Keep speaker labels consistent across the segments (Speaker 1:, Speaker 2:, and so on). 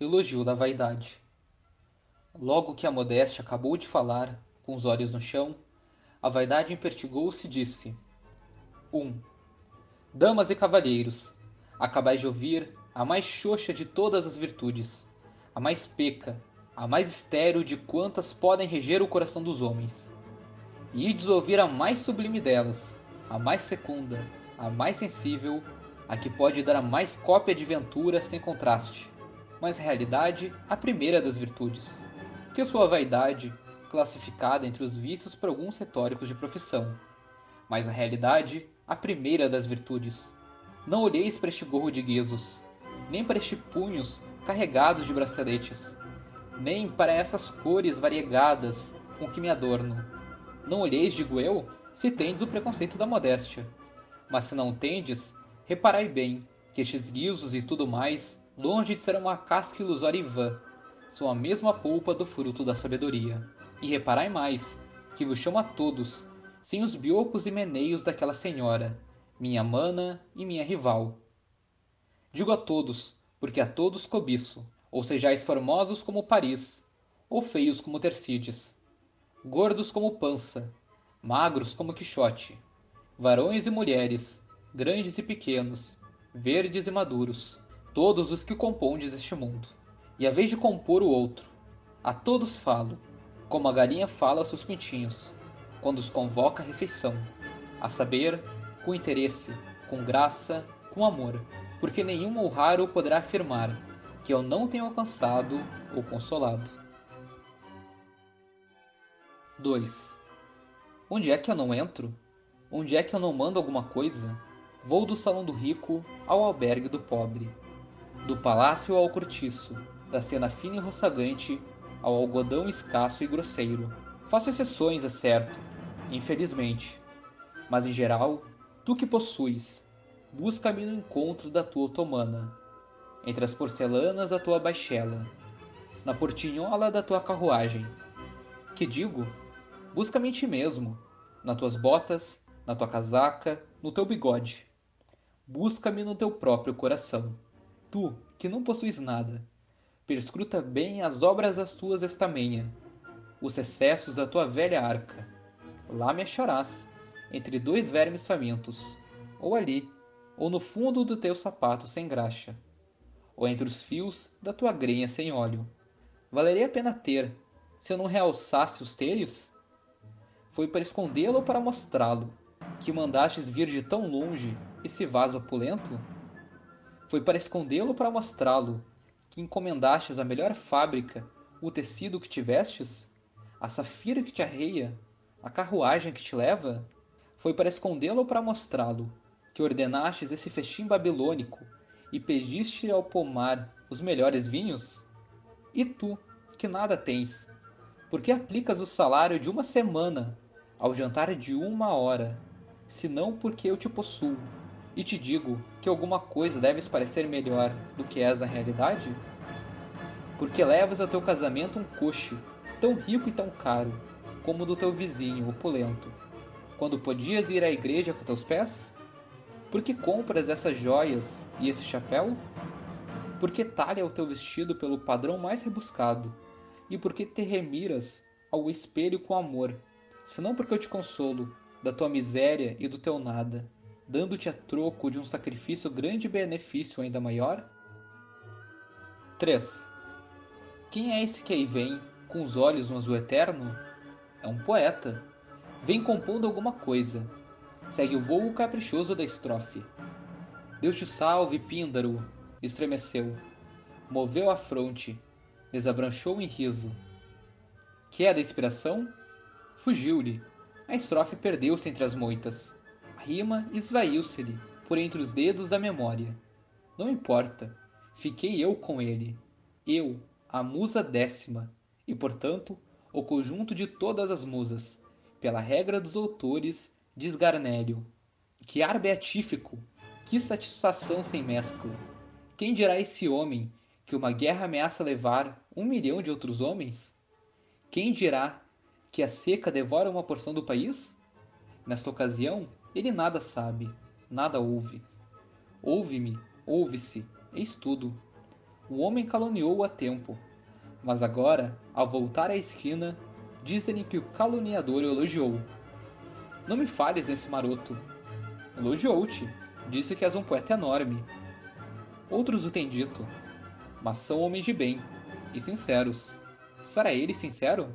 Speaker 1: Elogio da vaidade. Logo que a modéstia acabou de falar, com os olhos no chão, a vaidade impertigou-se e disse: 1. Damas e cavalheiros, acabais de ouvir a mais xoxa de todas as virtudes, a mais peca, a mais estéril de quantas podem reger o coração dos homens. E ides ouvir a mais sublime delas, a mais fecunda, a mais sensível, a que pode dar a mais cópia de ventura sem contraste, mas realidade a primeira das virtudes, que sua vaidade, classificada entre os vícios por alguns retóricos de profissão, mas a realidade a primeira das virtudes. Não olheis para este gorro de guizos, nem para este punhos carregados de braceletes, nem para essas cores variegadas com que me adorno. Não olheis, digo eu, se tendes o preconceito da modéstia. Mas se não tendes, reparai bem que estes guizos e tudo mais, longe de ser uma casca ilusória e vã, são a mesma polpa do fruto da sabedoria. E reparai mais, que vos chamo a todos, sem os biocos e meneios daquela senhora, minha mana e minha rival. Digo a todos, porque a todos cobiço, ou sejais formosos como Paris, ou feios como Tercides, gordos como Pança, magros como Quixote, varões e mulheres, grandes e pequenos, verdes e maduros, todos os que compondes este mundo. E a vez de compor o outro, a todos falo, como a galinha fala aos seus pintinhos, quando os convoca à refeição, a saber, com interesse, com graça, com amor, porque nenhum ou raro poderá afirmar que eu não tenho alcançado ou consolado. 2. Onde é que eu não entro? Onde é que eu não mando alguma coisa? Vou do salão do rico ao albergue do pobre, do palácio ao cortiço, da cena fina e roçagante ao algodão escasso e grosseiro. Faço exceções, é certo, infelizmente, mas em geral, tu que possuis, busca-me no encontro da tua otomana, entre as porcelanas da tua baixela, na portinhola da tua carruagem. Que digo? Busca-me em ti mesmo, nas tuas botas, na tua casaca, no teu bigode. Busca-me no teu próprio coração. Tu, que não possuis nada, perscruta bem as obras das tuas estamenha, os excessos da tua velha arca. Lá me acharás, entre dois vermes famintos, ou ali, ou no fundo do teu sapato sem graxa, ou entre os fios da tua grenha sem óleo. Valeria a pena ter, se eu não realçasse os teres? Foi para escondê-lo ou para mostrá-lo, que mandastes vir de tão longe esse vaso opulento? Foi para escondê-lo ou para mostrá-lo, que encomendastes à melhor fábrica o tecido que tivestes? A safira que te arreia? A carruagem que te leva? Foi para escondê-lo ou para mostrá-lo, que ordenastes esse festim babilônico e pediste ao pomar os melhores vinhos? E tu, que nada tens, por que aplicas o salário de uma semana ao jantar de uma hora, senão porque eu te possuo e te digo que alguma coisa deves parecer melhor do que és na realidade? Porque levas ao teu casamento um coche, tão rico e tão caro, como o do teu vizinho, opulento, quando podias ir à igreja com teus pés? Por que compras essas joias e esse chapéu? Por que talha o teu vestido pelo padrão mais rebuscado? E por que te remiras ao espelho com amor, senão porque eu te consolo da tua miséria e do teu nada, dando-te a troco de um sacrifício grande benefício ainda maior? 3. Quem é esse que aí vem, com os olhos no azul eterno? É um poeta. Vem compondo alguma coisa. Segue o vôo caprichoso da estrofe. Deus te salve, Píndaro! Estremeceu. Moveu a fronte. Desabranchou em riso. Que é da inspiração? Fugiu-lhe. A estrofe perdeu-se entre as moitas. A rima esvaiu-se-lhe por entre os dedos da memória. Não importa. Fiquei eu com ele. Eu, a musa 10ª, e portanto, o conjunto de todas as musas, pela regra dos autores de Esgarnélio. Que ar beatífico! Que satisfação sem mescla! Quem dirá esse homem que uma guerra ameaça levar 1 milhão de outros homens? Quem dirá que a seca devora uma porção do país? Nesta ocasião, ele nada sabe, nada ouve. Ouve-me, ouve-se, eis tudo. O homem caluniou-o a tempo, mas agora, ao voltar à esquina, dizem-lhe que o caluniador o elogiou. Não me fales nesse maroto. Elogiou-te. Disse que és um poeta enorme. Outros o têm dito, mas são homens de bem e sinceros. Será ele sincero?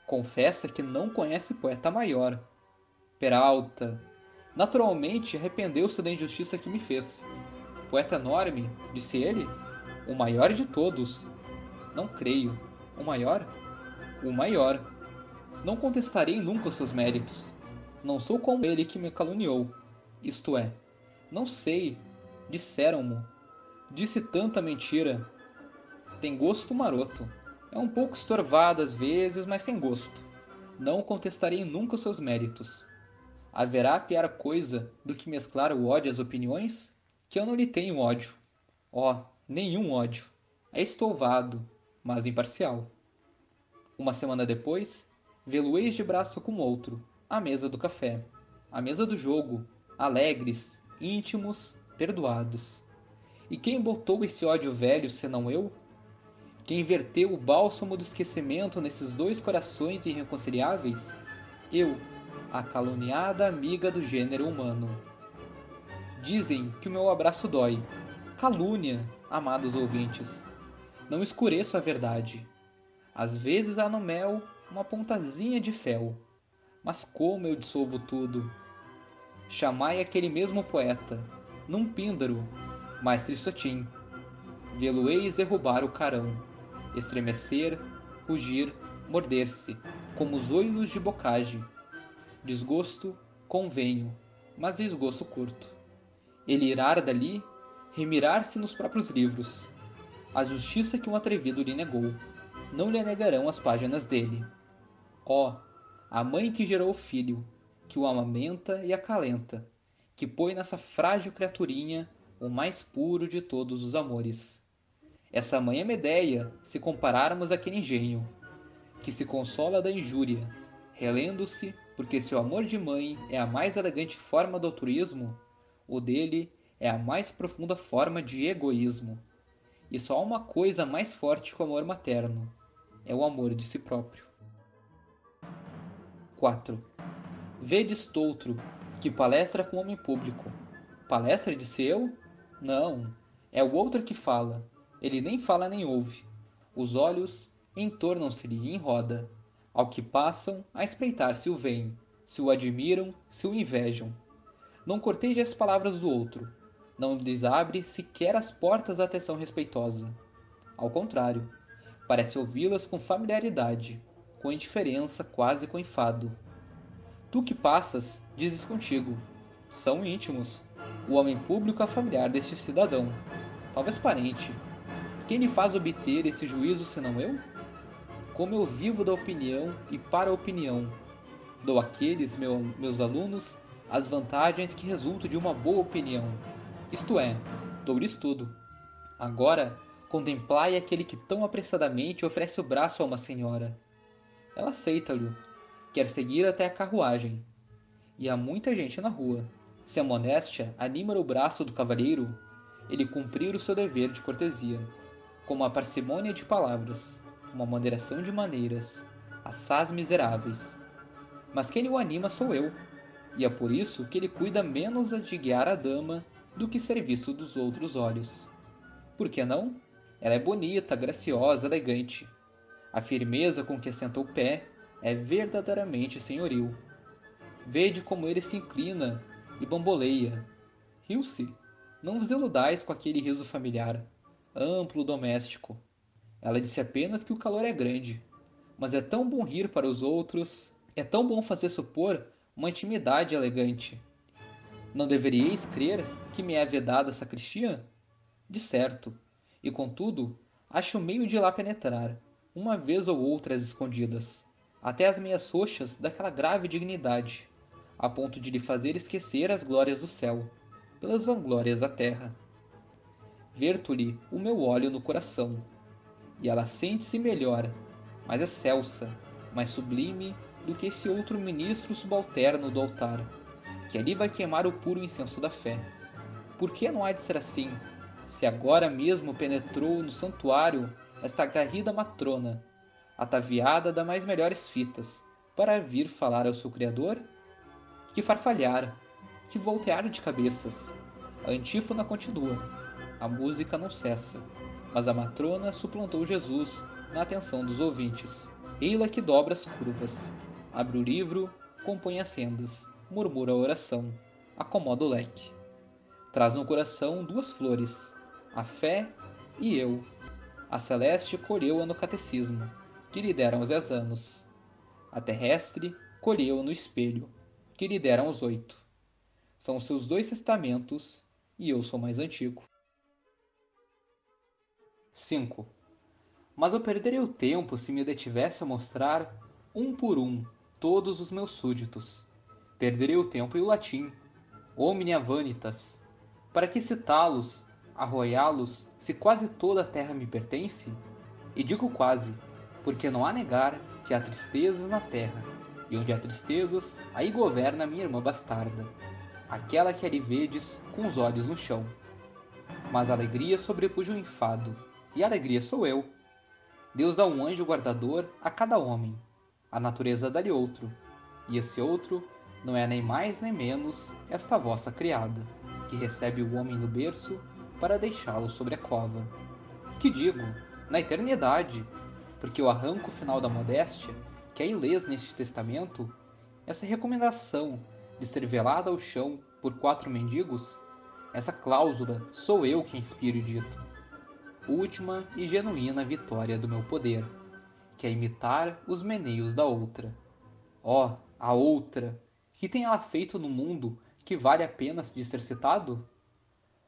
Speaker 1: Confessa que não conhece poeta maior. Peralta. Naturalmente arrependeu-se da injustiça que me fez. Poeta enorme, disse ele? O maior de todos. Não creio. O maior? O maior. Não contestarei nunca os seus méritos. Não sou como ele que me caluniou. Isto é, não sei. Disseram-mo. Disse tanta mentira. Tem gosto maroto. É um pouco estorvado às vezes, mas sem gosto. Não contestarei nunca os seus méritos. Haverá pior coisa do que mesclar o ódio às opiniões? Que eu não lhe tenho ódio. Oh, nenhum ódio. É estouvado, mas imparcial. Uma semana depois, vê-lo-eis de braço com outro, à mesa do café, à mesa do jogo, alegres, íntimos, perdoados. E quem botou esse ódio velho, senão eu? Quem verteu o bálsamo do esquecimento nesses dois corações irreconciliáveis? Eu, a caluniada amiga do gênero humano. Dizem que o meu abraço dói. Calúnia, amados ouvintes. Não escureço a verdade. Às vezes há no mel uma pontazinha de fel. Mas como eu dissolvo tudo? Chamai aquele mesmo poeta, num píndaro, mais tristotim. Vê-lo-eis derrubar o carão, estremecer, rugir, morder-se, como os olhos de bocage. Desgosto, convenho, mas desgosto curto. Ele irá dali, remirar-se nos próprios livros. A justiça que um atrevido lhe negou, não lhe negarão as páginas dele. Ó, a mãe que gerou o filho, que o amamenta e acalenta, que põe nessa frágil criaturinha o mais puro de todos os amores. Essa mãe é Medeia, se compararmos àquele engenho, que se consola da injúria, relendo-se, porque seu amor de mãe é a mais elegante forma do altruísmo, o dele é a mais profunda forma de egoísmo. E só há uma coisa mais forte que o amor materno, é o amor de si próprio. 4. Vedes toutro, que palestra com homem público. Palestra, disse eu? Não, é o outro que fala. Ele nem fala nem ouve. Os olhos entornam-se-lhe em roda, ao que passam a espreitar se o veem, se o admiram, se o invejam. Não corteja as palavras do outro, não lhes abre sequer as portas da atenção respeitosa. Ao contrário, parece ouvi-las com familiaridade, com indiferença, quase com enfado. Tu que passas, dizes contigo. São íntimos. O homem público é familiar deste cidadão, talvez parente. Quem lhe faz obter esse juízo senão eu? Como eu vivo da opinião e para a opinião, dou àqueles meus alunos as vantagens que resultam de uma boa opinião. Isto é, dou-lhes tudo. Agora, contemplai aquele que tão apressadamente oferece o braço a uma senhora. Ela aceita-lhe, quer seguir até a carruagem. E há muita gente na rua. Se a modéstia anima o braço do cavalheiro, ele cumprir o seu dever de cortesia, com uma parcimônia de palavras, uma moderação de maneiras, assaz miseráveis. Mas quem o anima sou eu, e é por isso que ele cuida menos de guiar a dama do que ser visto dos outros olhos. Por que não? Ela é bonita, graciosa, elegante. A firmeza com que assenta o pé é verdadeiramente senhoril. Vede como ele se inclina e bamboleia. Riu-se. Não vos iludais com aquele riso familiar, amplo, doméstico. Ela disse apenas que o calor é grande. Mas é tão bom rir para os outros, é tão bom fazer supor uma intimidade elegante. Não deveríeis crer que me é vedada a sacristia? De certo. E contudo, acho meio de lá penetrar, uma vez ou outra às escondidas, até as meias roxas daquela grave dignidade, a ponto de lhe fazer esquecer as glórias do céu, pelas vanglórias da terra. Verto-lhe o meu óleo no coração, e ela sente-se melhor, mais excelsa, mais sublime do que esse outro ministro subalterno do altar, que ali vai queimar o puro incenso da fé. Por que não há de ser assim, Se agora mesmo penetrou no santuário esta garrida matrona, ataviada das mais melhores fitas, para vir falar ao seu Criador? Que farfalhar, que voltear de cabeças. A antífona continua, a música não cessa, mas a matrona suplantou Jesus na atenção dos ouvintes. Ei-la que dobra as curvas, abre o livro, compõe as rendas, murmura a oração, acomoda o leque. Traz no coração duas flores, a fé e eu. A celeste colheu-a no catecismo, que lhe deram aos 10 anos. A terrestre colheu-a no espelho, que lhe deram aos 8. São os seus 2 testamentos, e eu sou mais antigo. 5. Mas eu perderia o tempo se me detivesse a mostrar, um por um, todos os meus súditos. Perderia o tempo e o latim, omnia vanitas. Para que citá-los, arroiá-los, se quase toda a terra me pertence? E digo quase, porque não há negar que há tristezas na terra, e onde há tristezas, aí governa minha irmã bastarda, aquela que ali vedes com os olhos no chão. Mas a alegria sobrepuja o enfado, e a alegria sou eu. Deus dá um anjo guardador a cada homem, a natureza dá-lhe outro, e esse outro não é nem mais nem menos esta vossa criada, que recebe o homem no berço para deixá-lo sobre a cova. Que digo, na eternidade, porque o arranco final da modéstia, que aí lês neste testamento, essa recomendação de ser velada ao chão por 4 mendigos, essa cláusula sou eu quem inspiro e dito. Última e genuína vitória do meu poder, que é imitar os meneios da outra. Ó, a outra, que tem ela feito no mundo que vale a pena de ser citado?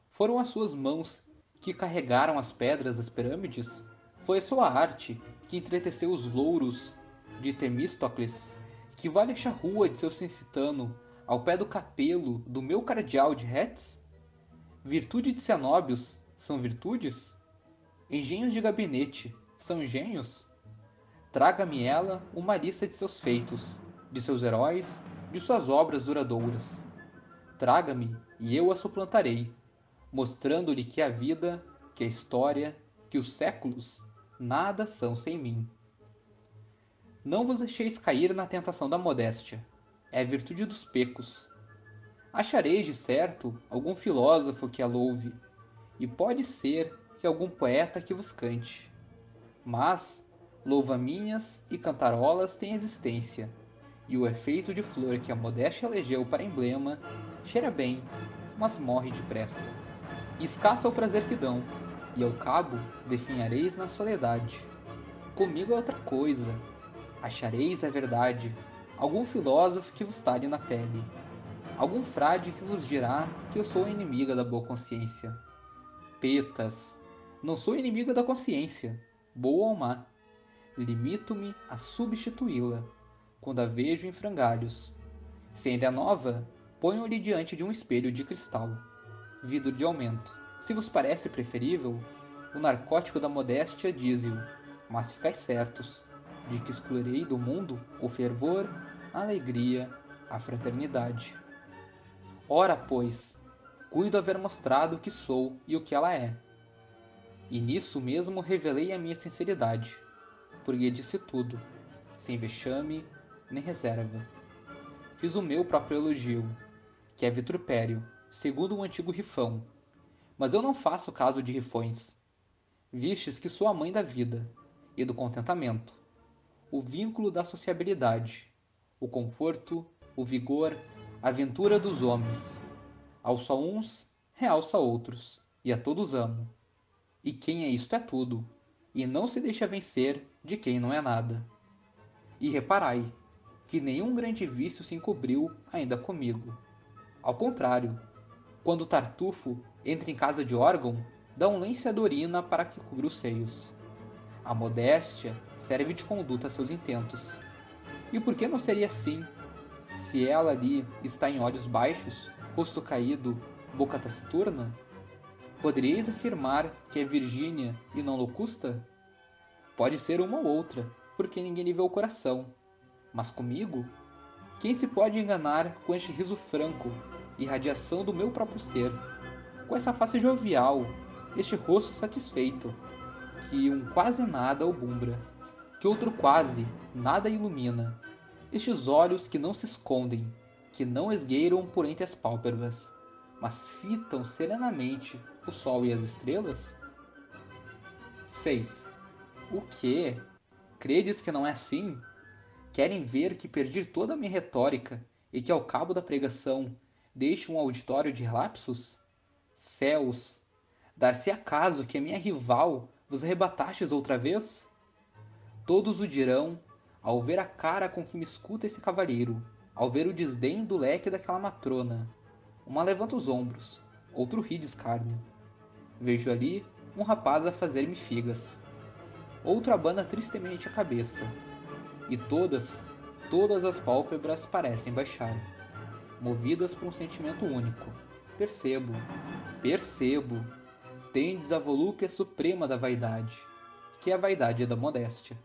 Speaker 1: Foram as suas mãos que carregaram as pedras das pirâmides? Foi a sua arte que entreteceu os louros de Temístocles, que vale a charrua de seu Censitano ao pé do capelo do meu cardeal de Retz? Virtude de Cenóbios são virtudes? Engenhos de gabinete são engenhos? Traga-me ela uma lista de seus feitos, de seus heróis, de suas obras duradouras. Traga-me e eu a suplantarei, mostrando-lhe que a vida, que a história, que os séculos, nada são sem mim. Não vos deixeis cair na tentação da modéstia, é a virtude dos pecos. Achareis, de certo, algum filósofo que a louve, e pode ser que algum poeta que vos cante. Mas louva-minhas e cantarolas têm existência, e o efeito de flor que a modéstia elegeu para emblema cheira bem, mas morre depressa. Escassa é o prazer que dão, e ao cabo definhareis na soledade. Comigo é outra coisa. Achareis a verdade, algum filósofo que vos talhe na pele, algum frade que vos dirá que eu sou inimiga da boa consciência. Petas, não sou inimiga da consciência, boa ou má. Limito-me a substituí-la, quando a vejo em frangalhos. Se ainda é nova, ponho-lhe diante de um espelho de cristal, vidro de aumento. Se vos parece preferível, o narcótico da modéstia dize-o, mas ficais certos de que excluirei do mundo o fervor, a alegria, a fraternidade. Ora, pois, cuido haver mostrado o que sou e o que ela é. E nisso mesmo revelei a minha sinceridade, porque disse tudo, sem vexame nem reserva. Fiz o meu próprio elogio, que é vitupério, segundo um antigo rifão, mas eu não faço caso de rifões. Vistes que sou a mãe da vida e do contentamento, o vínculo da sociabilidade, o conforto, o vigor, a ventura dos homens. Alço a uns, realça a outros, e a todos amo. E quem é isto é tudo, e não se deixa vencer de quem não é nada. E reparai, que nenhum grande vício se encobriu ainda comigo. Ao contrário, quando o Tartufo entra em casa de órgão, dá um lenço à Dorina para que cubra os seios. A modéstia serve de conduta a seus intentos. E por que não seria assim, se ela ali está em olhos baixos, rosto caído, boca taciturna? Poderíeis afirmar que é Virgínia e não Locusta? Pode ser uma ou outra, porque ninguém lhe vê o coração. Mas comigo? Quem se pode enganar com este riso franco, irradiação do meu próprio ser, com essa face jovial, este rosto satisfeito, que um quase nada obumbra, que outro quase nada ilumina, estes olhos que não se escondem, que não esgueiram por entre as pálpebras, mas fitam serenamente o sol e as estrelas? 6. O que? Credes que não é assim? Querem ver que perdi toda a minha retórica e que ao cabo da pregação deixe um auditório de relapsos? Céus! Dar-se acaso que a minha rival vos arrebatastes outra vez? Todos o dirão ao ver a cara com que me escuta esse cavalheiro, ao ver o desdém do leque daquela matrona. Uma levanta os ombros, outro ri de escárnio. Vejo ali um rapaz a fazer-me figas. Outro abana tristemente a cabeça. E todas as pálpebras parecem baixar, movidas por um sentimento único. Percebo, percebo. Tendes a volúpia suprema da vaidade, que é a vaidade da modéstia.